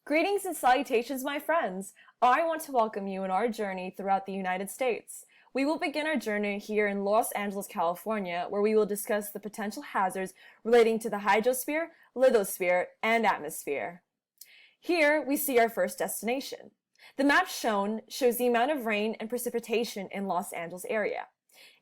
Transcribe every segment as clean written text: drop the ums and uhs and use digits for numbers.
Greetings and salutations, my friends. I want to welcome you in our journey throughout the United States. We will begin our journey here in Los Angeles, California, where we will discuss the potential hazards relating to the hydrosphere, lithosphere, and atmosphere. Here, we see our first destination. The map shown shows the amount of rain and precipitation in Los Angeles area.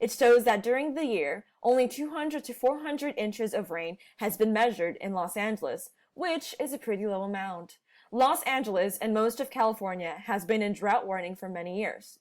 It shows that during the year, only 200 to 400 inches of rain has been measured in Los Angeles, which is a pretty low amount. Los Angeles and most of California has been in drought warning for many years.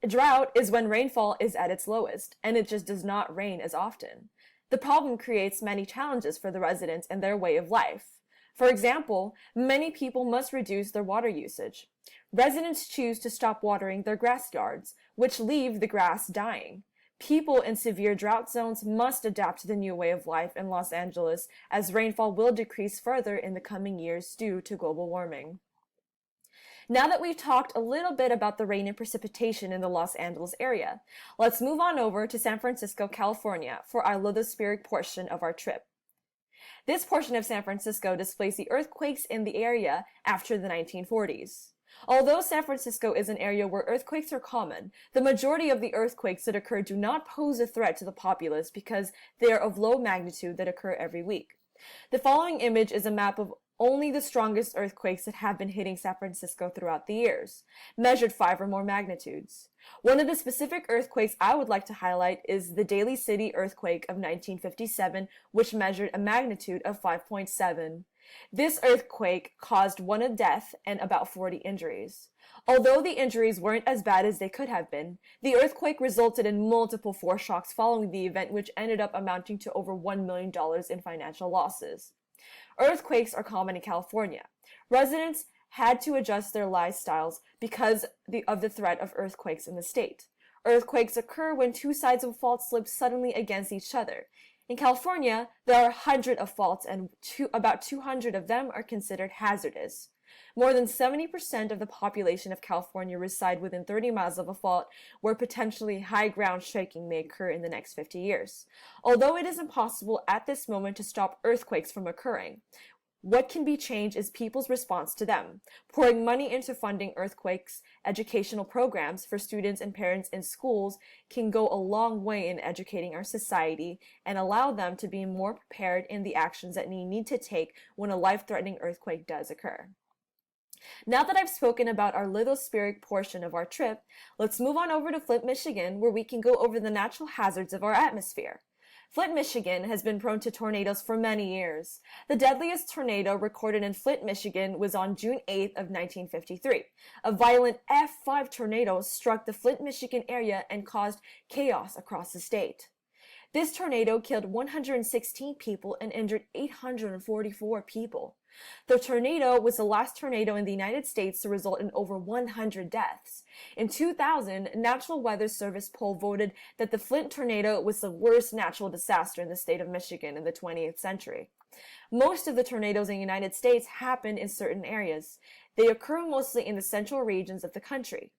A drought is when rainfall is at its lowest, and it just does not rain as often. The problem creates many challenges for the residents and their way of life. For example, many people must reduce their water usage. Residents choose to stop watering their grass yards, which leave the grass dying. People in severe drought zones must adapt to the new way of life in Los Angeles, as rainfall will decrease further in the coming years due to global warming. Now that we've talked a little bit about the rain and precipitation in the Los Angeles area, let's move on over to San Francisco, California for our lithospheric portion of our trip. This portion of San Francisco displays the earthquakes in the area after the 1940s. Although San Francisco is an area where earthquakes are common, the majority of the earthquakes that occur do not pose a threat to the populace because they are of low magnitude that occur every week. The following image is a map of only the strongest earthquakes that have been hitting San Francisco throughout the years, measured 5 or more magnitudes. One of the specific earthquakes I would like to highlight is the Daly City earthquake of 1957, which measured a magnitude of 5.7. This earthquake caused one death and about 40 injuries. Although the injuries weren't as bad as they could have been, the earthquake resulted in multiple foreshocks following the event, which ended up amounting to over $1 million in financial losses. Earthquakes are common in California. Residents had to adjust their lifestyles because of the threat of earthquakes in the state. Earthquakes occur when two sides of a fault slip suddenly against each other. In California, there are hundreds of faults and about 200 of them are considered hazardous. More than 70% of the population of California reside within 30 miles of a fault where potentially high ground shaking may occur in the next 50 years. Although it is impossible at this moment to stop earthquakes from occurring, what can be changed is people's response to them. Pouring money into funding earthquakes educational programs for students and parents in schools can go a long way in educating our society and allow them to be more prepared in the actions that they need to take when a life-threatening earthquake does occur. Now that I've spoken about our lithospheric portion of our trip, let's move on over to Flint, Michigan, where we can go over the natural hazards of our atmosphere. Flint, Michigan has been prone to tornadoes for many years. The deadliest tornado recorded in Flint, Michigan was on June 8th of 1953. A violent F5 tornado struck the Flint, Michigan area and caused chaos across the state. This tornado killed 116 people and injured 844 people. The tornado was the last tornado in the United States to result in over 100 deaths. In 2000, National Weather Service poll voted that the Flint tornado was the worst natural disaster in the state of Michigan in the 20th century. Most of the tornadoes in the United States happen in certain areas. They occur mostly in the central regions of the country.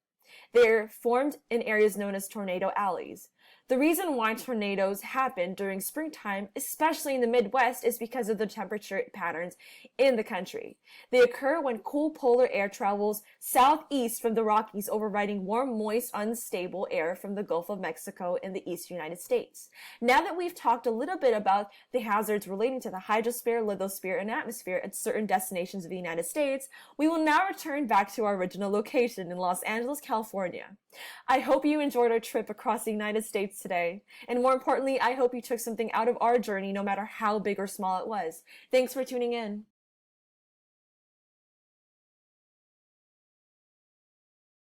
They're formed in areas known as tornado alleys. The reason why tornadoes happen during springtime, especially in the Midwest, is because of the temperature patterns in the country. They occur when cool polar air travels southeast from the Rockies, overriding warm, moist, unstable air from the Gulf of Mexico in the East United States. Now that we've talked a little bit about the hazards relating to the hydrosphere, lithosphere, and atmosphere at certain destinations of the United States, we will now return back to our original location in Los Angeles, California. I hope you enjoyed our trip across the United States today. And more importantly, I hope you took something out of our journey, no matter how big or small it was. Thanks for tuning in.